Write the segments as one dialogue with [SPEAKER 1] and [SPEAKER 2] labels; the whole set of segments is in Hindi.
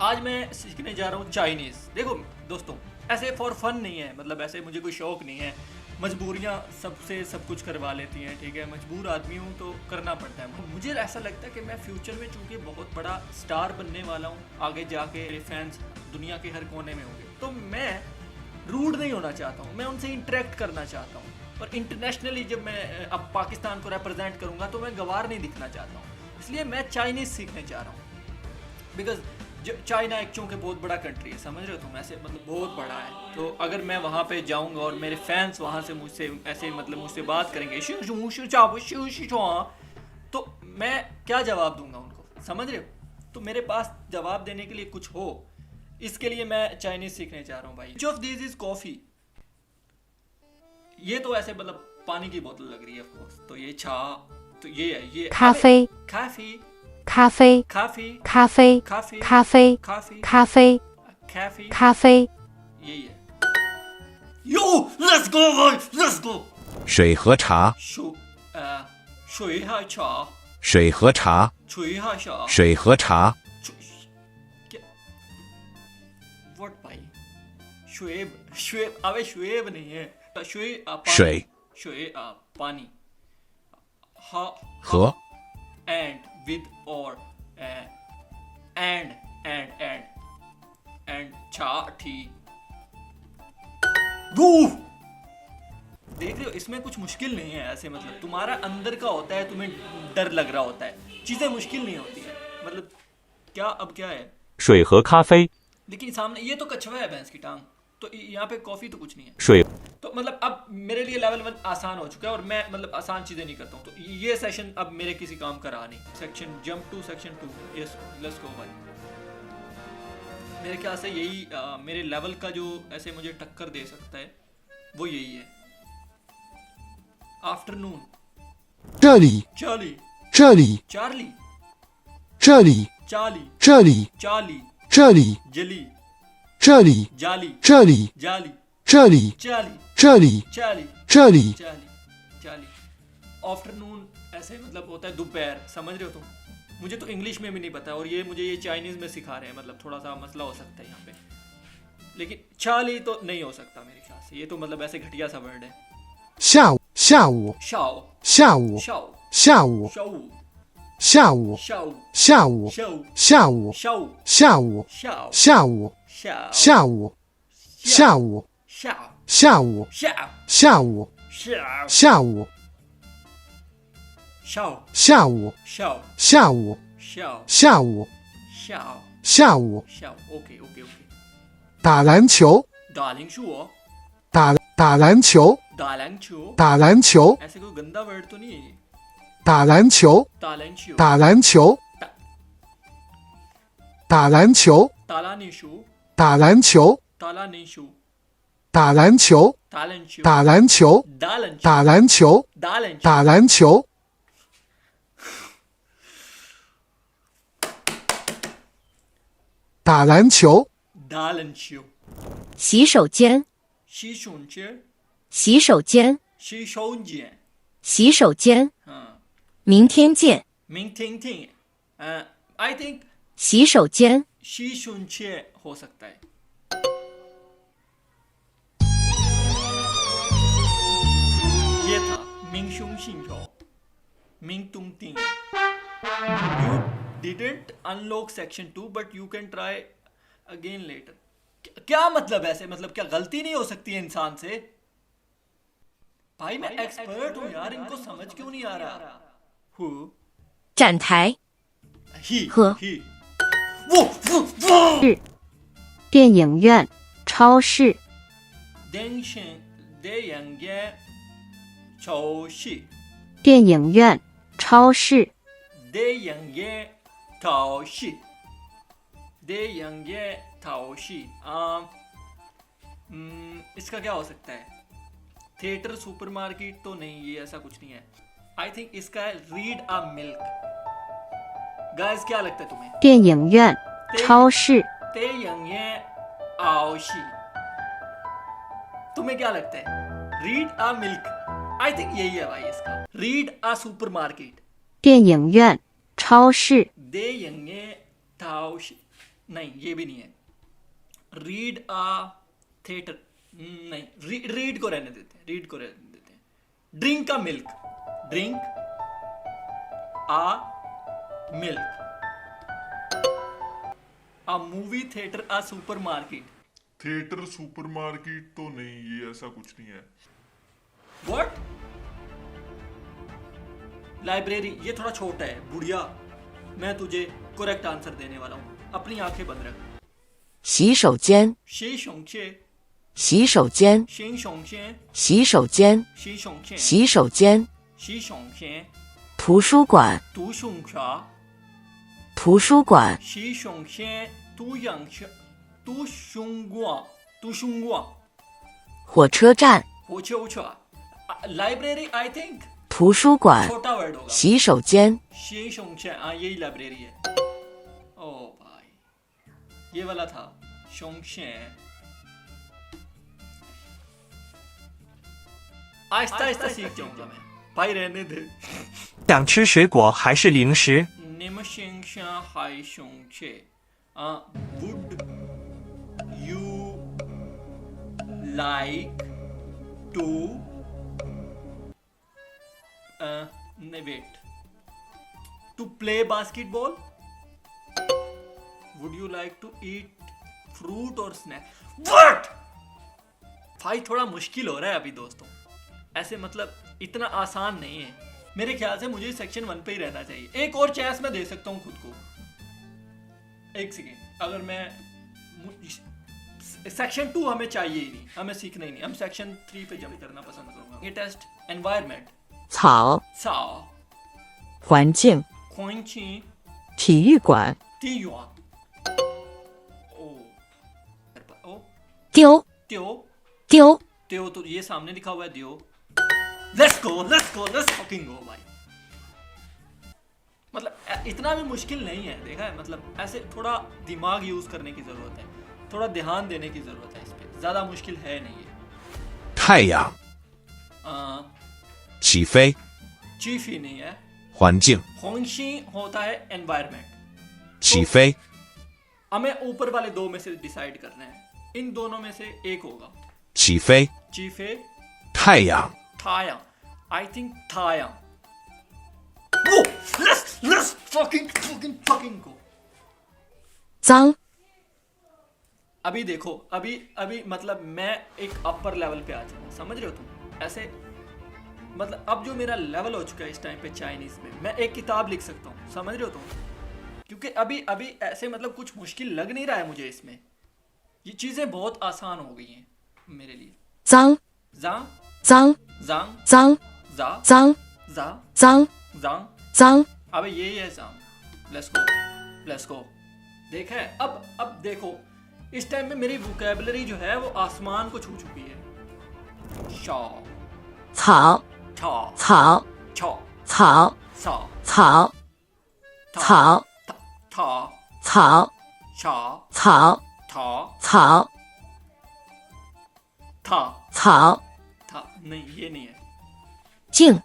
[SPEAKER 1] आज मैं सीखने जा रहा हूँ चाइनीज़। देखो दोस्तों, ऐसे फॉर फन नहीं है, मतलब ऐसे मुझे कोई शौक नहीं है। मजबूरियाँ सबसे सब कुछ करवा लेती हैं, ठीक है। मजबूर आदमी हूँ तो करना पड़ता है। मुझे ऐसा लगता है कि मैं फ्यूचर में चूँकि बहुत बड़ा स्टार बनने वाला हूँ, आगे जाके मेरे फैंस दुनिया के हर कोने में होंगे, तो मैं रूड नहीं होना चाहता हूँ, मैं उनसे इंटरेक्ट करना चाहता हूँ। और इंटरनेशनली जब मैं अब पाकिस्तान को रिप्रेजेंट करूँगा तो मैं गवार नहीं दिखना चाहता हूँ। इसलिए मैं चाइनीज़ सीखने जा रहा हूँ। बिकॉज जो चाइना एक चूँकि बहुत बड़ा कंट्री है, समझ रहे हो तुम, ऐसे मतलब बहुत बड़ा है। तो अगर मैं वहाँ पे जाऊँगा और मेरे फैंस वहाँ से मुझसे ऐसे मतलब मुझसे बात करेंगे तो मैं क्या जवाब दूंगा उनको, समझ रहे हो। तो मेरे पास जवाब देने के लिए कुछ हो, इसके लिए मैं चाइनीज सीखने जा रहा हूँ भाई। Which of this is coffee? ये तो ऐसे मतलब पानी की बोतल लग रही है ऑफ कोर्स। तो ये चा, तो ये है ये
[SPEAKER 2] 咖啡
[SPEAKER 1] काफी
[SPEAKER 2] 咖啡
[SPEAKER 1] काफी
[SPEAKER 2] 咖啡
[SPEAKER 1] काफी
[SPEAKER 2] 咖啡
[SPEAKER 1] काफी
[SPEAKER 2] 咖啡
[SPEAKER 1] काफी
[SPEAKER 2] 咖啡
[SPEAKER 1] यही है। यो लेट्स गो भाई, लेट्स गो।
[SPEAKER 3] 水和茶，
[SPEAKER 1] 水哈茶，
[SPEAKER 3] 水和茶，
[SPEAKER 1] 水哈茶，
[SPEAKER 3] 水和茶，
[SPEAKER 1] व्हाट भाई? शुएब, शुएब, अबे शुएब नहीं है,
[SPEAKER 3] 水
[SPEAKER 1] शुए पानी, हा
[SPEAKER 3] 和
[SPEAKER 1] एंड विद और एंड छा ठी। देख रहे हो, इसमें कुछ मुश्किल नहीं है ऐसे, मतलब तुम्हारा अंदर का होता है, तुम्हें डर लग रहा होता है, चीजें मुश्किल नहीं होती है। मतलब क्या अब क्या है,
[SPEAKER 4] 水和咖啡，
[SPEAKER 1] लेकिन सामने ये तो कछुआ है, भैंस की टांग। तो यहाँ पे कॉफी तो कुछ नहीं है।
[SPEAKER 4] 水
[SPEAKER 1] तो मतलब अब मेरे लिए लेवल 1 आसान हो चुका है और मैं मतलब आसान चीजें नहीं करता हूँ। तो ये सेशन अब मेरे किसी काम का रहा नहीं। Section jump to section 2, yes let's go भाई। मेरे ख्याल से यही मेरे लेवल का जो ऐसे मुझे टक्कर दे सकता है वो यही है। आफ्टरनून,
[SPEAKER 5] 这里，
[SPEAKER 1] चाली
[SPEAKER 5] 这里，
[SPEAKER 1] चार्ली
[SPEAKER 5] 这里，
[SPEAKER 1] चाली
[SPEAKER 5] 这里，
[SPEAKER 1] चाली
[SPEAKER 5] 这里，
[SPEAKER 1] जली
[SPEAKER 5] 这里，
[SPEAKER 1] जाली
[SPEAKER 5] 这里，
[SPEAKER 1] जाली
[SPEAKER 5] 这里，
[SPEAKER 1] चाली
[SPEAKER 5] 这里，
[SPEAKER 1] चाली
[SPEAKER 5] 这里，
[SPEAKER 1] चाली चाली। आफ्टरनून ऐसे मतलब होता है दोपहर, समझ रहे हो तुम। मुझे तो इंग्लिश में भी नहीं पता और ये मुझे ये चाइनीज में सिखा रहे हैं, मतलब थोड़ा सा मसला हो सकता है यहाँ पे। लेकिन चाली तो नहीं हो सकता मेरे ख्याल से, ये तो मतलब ऐसे घटिया सा वर्ड है।
[SPEAKER 5] 下午，下午，
[SPEAKER 1] शाओ
[SPEAKER 5] 下午，
[SPEAKER 1] शाओ
[SPEAKER 5] 下午，
[SPEAKER 1] शाओ
[SPEAKER 5] 下午，
[SPEAKER 1] शाओ
[SPEAKER 5] 下午，
[SPEAKER 1] शाओ
[SPEAKER 5] 下午，
[SPEAKER 1] शाओ
[SPEAKER 5] 下午，
[SPEAKER 1] शाओ
[SPEAKER 5] 下午，
[SPEAKER 1] शाओ
[SPEAKER 5] 下午，下午，
[SPEAKER 1] शाओ
[SPEAKER 5] 下午，
[SPEAKER 1] शाओ
[SPEAKER 5] 下午，
[SPEAKER 1] शाओ
[SPEAKER 5] 下午，
[SPEAKER 1] शाओ
[SPEAKER 5] 下午，
[SPEAKER 1] शाओ
[SPEAKER 5] 下午，
[SPEAKER 1] शाओ
[SPEAKER 5] 下午，
[SPEAKER 1] शाओ
[SPEAKER 5] 下午，
[SPEAKER 1] शाओ ओके ओके ओके।
[SPEAKER 5] 打篮球，
[SPEAKER 1] डार्लिंग शू,
[SPEAKER 5] 打篮球，
[SPEAKER 1] डार्लिंग शू,
[SPEAKER 5] 打篮球，
[SPEAKER 1] ऐसे कोई गंदा वर्ड तो नहीं है ये।
[SPEAKER 5] 打篮球，
[SPEAKER 1] डार्लिंग शू,
[SPEAKER 5] 打篮球，打篮球，
[SPEAKER 1] ताला निशू,
[SPEAKER 5] 打篮球，
[SPEAKER 1] ताला निशू,
[SPEAKER 5] 打篮球，
[SPEAKER 1] तालन शू,
[SPEAKER 5] 打篮球，
[SPEAKER 1] दालन शू,
[SPEAKER 5] 打篮球，
[SPEAKER 1] दालन शू,
[SPEAKER 5] 打篮球， 打篮球，
[SPEAKER 1] दालन शू।
[SPEAKER 2] 洗手间
[SPEAKER 1] शी शून्चे,
[SPEAKER 2] 洗手间
[SPEAKER 1] शी शौन्जे,
[SPEAKER 2] 洗手间，
[SPEAKER 1] हाँ।
[SPEAKER 2] 明天见
[SPEAKER 1] मिंग थिंग थिंग, आई थिंक
[SPEAKER 2] 洗手间
[SPEAKER 1] शी शून्चे हो सकता है। ये था मिंग शुंग शिंगो, मिंग तुंग तिंग। You didn't unlock section 2 but you can try again later। क्या मतलब ऐसे, मतलब क्या गलती नहीं हो सकती है इंसान से? भाई मैं एक्सपर्ट हूँ यार, इनको समझ क्यों नहीं आ रहा? Who?
[SPEAKER 2] 站台
[SPEAKER 1] He,
[SPEAKER 2] Huh.
[SPEAKER 1] he। वो
[SPEAKER 2] 电影院超市
[SPEAKER 1] देंग शें दे यंगे चौशी,
[SPEAKER 2] 电影院超市
[SPEAKER 1] दे यंगे ताओशी, दे यंगे ताओशी। इसका क्या हो सकता है? थिएटर, सुपरमार्केट तो नहीं, ये ऐसा कुछ नहीं है। आई थिंक इसका है रीड अ मिल्क। गाइस क्या लगता है तुम्हें?
[SPEAKER 2] 电影院超市
[SPEAKER 1] ते यंगे आओशी, तुम्हें क्या लगता है? Read a milk, I think यही है भाई इसका। रीड अ सुपरमार्केट,
[SPEAKER 2] 电影院超市
[SPEAKER 1] दे यंगे ताओशी। नहीं ये भी नहीं है। रीड अ थिएटर, नहीं, रीड को रहने देते हैं, रीड को रहने देते हैं। Drink a milk, drink a milk. A movie theatre, a supermarket.
[SPEAKER 4] Theatre supermarket तो नहीं, ये ऐसा कुछ नहीं है।
[SPEAKER 1] व्हाट? लाइब्रेरी, ये थोड़ा छोटा है। बुढ़िया, मैं तुझे करेक्ट आंसर देने वाला हूँ, अपनी आंखें बंद रख।
[SPEAKER 2] 洗手间，
[SPEAKER 1] शी शोंगशे,
[SPEAKER 2] 洗手间，
[SPEAKER 1] शिंग शोंगशे,
[SPEAKER 2] 洗手间，
[SPEAKER 1] शी शोंगशे,
[SPEAKER 2] 洗手间，
[SPEAKER 1] शी शोंगशे,
[SPEAKER 2] 图书馆，
[SPEAKER 1] तू शोंगशा,
[SPEAKER 2] 图书馆，
[SPEAKER 1] शी शोंगशे, तू यांगशे, तू शुंगवा, तू शुंगवा,
[SPEAKER 2] 火车站，
[SPEAKER 1] होचे होचा। लाइब्रेरी आई थिंक
[SPEAKER 2] 图书馆，
[SPEAKER 1] छोटा वर्ड होगा।
[SPEAKER 2] 洗手间，
[SPEAKER 1] शी शोंगशे, हाँ यही लाइब्रेरी है। ओ भाई, ये वाला था शोंगशे। आहिस्ता आहिस्ता सीख जाऊंगा मैं भाई, रहने दे।
[SPEAKER 6] 想吃水果还是零食？
[SPEAKER 1] निमशिंगशा high शोंगशे। Would you like to no, wait, to play basketball? Would you like to eat fruit or snack? What? भाई थोड़ा मुश्किल हो रहा है अभी दोस्तों, ऐसे मतलब इतना आसान नहीं है। मेरे ख्याल से मुझे सेक्शन 1 पे ही रहना चाहिए। एक और चांस मैं दे सकता हूँ खुद को। एक सेकेंड, अगर मैं सेक्शन 2 हमें चाहिए ही नहीं, हमें सीखना ही नहीं, हम सेक्शन 3 पे जंप करना पसंद करूंगा। ये टेस्ट एनवायरमेंट,
[SPEAKER 2] 草，
[SPEAKER 1] सा
[SPEAKER 2] 环境，
[SPEAKER 1] खोइंची
[SPEAKER 2] 体育馆，
[SPEAKER 1] तीयुआ ओ ओ
[SPEAKER 2] 丢
[SPEAKER 1] त्यो
[SPEAKER 2] 丢，
[SPEAKER 1] त्यो तो ये सामने लिखा हुआ है दियो। Let's go let's go let's fucking go भाई। मतलब इतना भी मुश्किल नहीं है, देखा है, मतलब ऐसे थोड़ा दिमाग यूज करने की जरूरत है, थोड़ा ध्यान देने की जरूरत है इस पे, ज्यादा मुश्किल है नहीं है।
[SPEAKER 3] 太阳 起飞
[SPEAKER 1] चीफ ही नहीं है।
[SPEAKER 3] 环境
[SPEAKER 1] होंगशी होता है एनवायरमेंट।
[SPEAKER 3] 起飞
[SPEAKER 1] हमें ऊपर वाले दो में से डिसाइड करना है, इन दोनों में से एक होगा।
[SPEAKER 3] 起飞
[SPEAKER 1] चीफ है
[SPEAKER 3] 太阳
[SPEAKER 1] थाया, आई थिंक थाया। वो लेट्स फकिंग गो।
[SPEAKER 2] 脏，
[SPEAKER 1] अभी देखो, अभी मतलब मैं एक अपर लेवल पे आ चुका, समझ रहे हो तुम? ऐसे मतलब अब जो मेरा लेवल हो चुका है इस टाइम पे चाइनीज में, मैं एक किताब लिख सकता हूँ, समझ रहे हो तुम? क्योंकि अभी ऐसे मतलब कुछ मुश्किल लग नहीं रहा है मुझे इसमें, ये चीजें बहुत आसान हो गई हैं मेरे लिए।
[SPEAKER 2] 脏，
[SPEAKER 1] जांग
[SPEAKER 2] 脏，
[SPEAKER 1] जांग
[SPEAKER 2] 脏，
[SPEAKER 1] जा
[SPEAKER 2] 脏，
[SPEAKER 1] जा
[SPEAKER 2] 脏，
[SPEAKER 1] जांग।
[SPEAKER 2] 脏，
[SPEAKER 1] अबे यही है जांग। Let's go. देखा है? अब देखो, इस टाइम में मेरी वोकैबुलरी जो है वो आसमान को छू चुकी है। शा
[SPEAKER 2] 草，
[SPEAKER 1] छा
[SPEAKER 2] 草，
[SPEAKER 1] छा
[SPEAKER 2] 草，
[SPEAKER 1] सा
[SPEAKER 2] 草，
[SPEAKER 1] था
[SPEAKER 2] 草，
[SPEAKER 1] था
[SPEAKER 2] 草，
[SPEAKER 1] शा
[SPEAKER 2] 草，
[SPEAKER 1] था
[SPEAKER 2] 草，
[SPEAKER 1] था
[SPEAKER 2] 草，
[SPEAKER 1] था। नहीं ये नहीं है,
[SPEAKER 2] 静，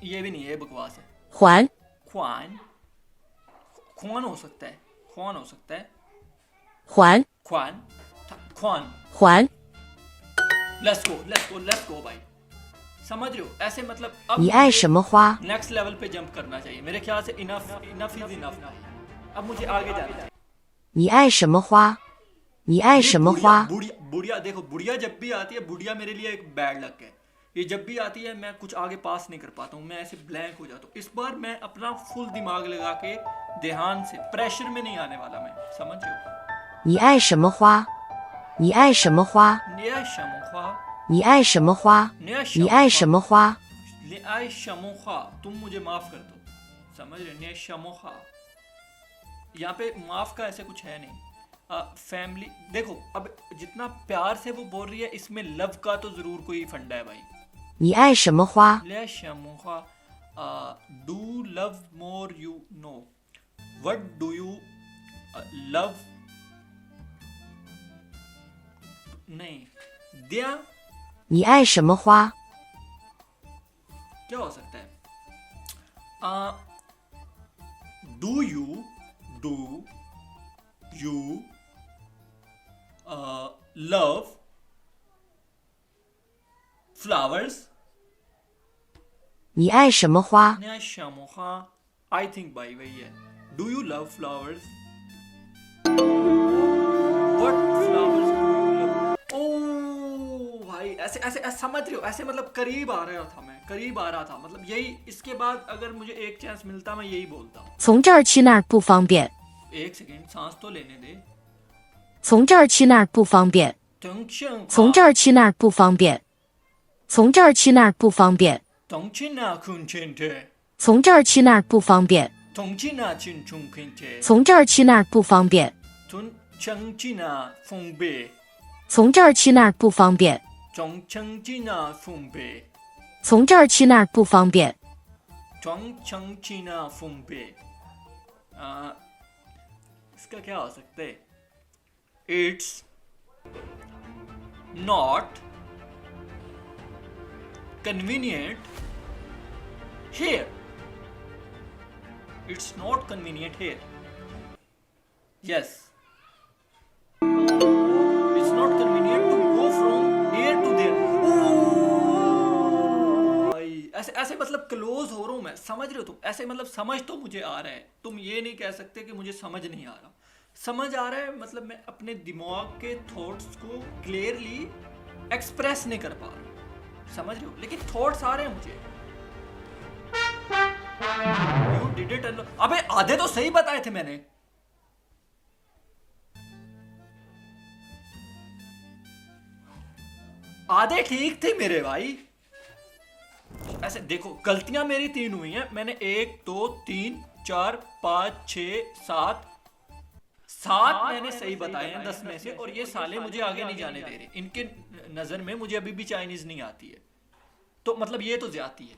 [SPEAKER 1] ये भी नहीं है, बकवास है।
[SPEAKER 2] 环，
[SPEAKER 1] ख्वान, ख्वान हो सकता है, ख्वान हो सकता है,
[SPEAKER 2] 环，
[SPEAKER 1] ख्वान ख्वान।
[SPEAKER 2] 环，
[SPEAKER 1] लेट्स गो भाई। समझ रहे हो? ऐसे मतलब अब
[SPEAKER 2] 你爱什么花？
[SPEAKER 1] नेक्स्ट लेवल पे जंप करना चाहिए मेरे ख्याल से। Enough is enough. अब मुझे आगे जाना चाहिए।
[SPEAKER 2] 你爱什么花？你爱什么花？
[SPEAKER 1] बुढ़िया देखो, बुढ़िया जब भी आती है, बुढ़िया मेरे लिए एक बैड लक है। ये जब भी आती है मैं कुछ आगे पास नहीं कर पाता हूँ, मैं ऐसे ब्लैंक हो जाता हूँ। इस बार मैं अपना फुल दिमाग लगा के ध्यान से, प्रेशर में नहीं आने वाला मैं, समझ रहे हो?
[SPEAKER 2] 你爱什么花？你爱什么花？
[SPEAKER 1] निया शमुखा,
[SPEAKER 2] 你爱什么花？
[SPEAKER 1] निया
[SPEAKER 2] 你爱什么花？
[SPEAKER 1] निया शमुखा, तुम मुझे माफ कर दो, समझ रहे? निया शमुखा, यहाँ पे माफ का ऐसे कुछ है नहीं। फैमिली देखो, अब जितना प्यार से वो बोल रही है, इसमें लव का तो जरूर कोई फंडा है भाई।
[SPEAKER 2] 你爱什么花？
[SPEAKER 1] ले शमुखा, do love more you know, what do you love, नहीं दिया,
[SPEAKER 2] 你爱什么花？
[SPEAKER 1] क्या हो सकता है? Do you do you love flowers?
[SPEAKER 2] 你爱什么花？
[SPEAKER 1] नया शमोहा I think भाई वही है. Do you love flowers? What flowers do you love? Oh भाई ऐसे ऐसे ऐसे समझ रहे हो, ऐसे मतलब करीब आ रहा था, मैं करीब आ रहा था, मतलब यही. इसके बाद अगर मुझे एक चांस मिलता मैं यही बोलता.
[SPEAKER 2] 从这儿去那儿不方便。
[SPEAKER 1] एक सेकेंड सांस तो लेने दे.
[SPEAKER 2] 从这儿去那儿不方便。 从这儿去那儿不方便。从这儿去那儿不方便。
[SPEAKER 1] 동치나 군친테.
[SPEAKER 2] 从这儿去那儿不方便。
[SPEAKER 1] 동치나 친충킨테.
[SPEAKER 2] 从这儿去那儿不方便。
[SPEAKER 1] 동청치나 풍배.
[SPEAKER 2] 从这儿去那儿不方便。
[SPEAKER 1] 동청치나 풍배.
[SPEAKER 2] 从这儿去那儿不方便。
[SPEAKER 1] 동청치나 풍배. इसका क्या हो सकता है? It's not convenient here. It's not convenient here. Yes. It's not convenient to go from here to there. भाई ऐसे ऐसे मतलब क्लोज हो रहा हूं मैं, समझ रहे हो तुम? ऐसे मतलब समझ तो मुझे आ रहा है, तुम ये नहीं कह सकते कि मुझे समझ नहीं आ रहा. समझ आ रहा है, मतलब मैं अपने दिमाग के थॉट्स को क्लियरली एक्सप्रेस नहीं कर पा रहा. समझ रहे हो? लेकिन थॉट्स आ रहे हैं मुझे. You did it alone. अबे आधे तो सही बताए थे मैंने. आधे ठीक थे मेरे भाई. ऐसे देखो गलतियां मेरी 3 हुई हैं. मैंने 1 2 3 4 5 6 7 मैंने सही बताए हैं 10 में से, और ये साले मुझे आगे नहीं जाने दे रहे. इनके नजर में मुझे अभी भी चाइनीज नहीं आती है, तो मतलब ये तो ज्यादती है.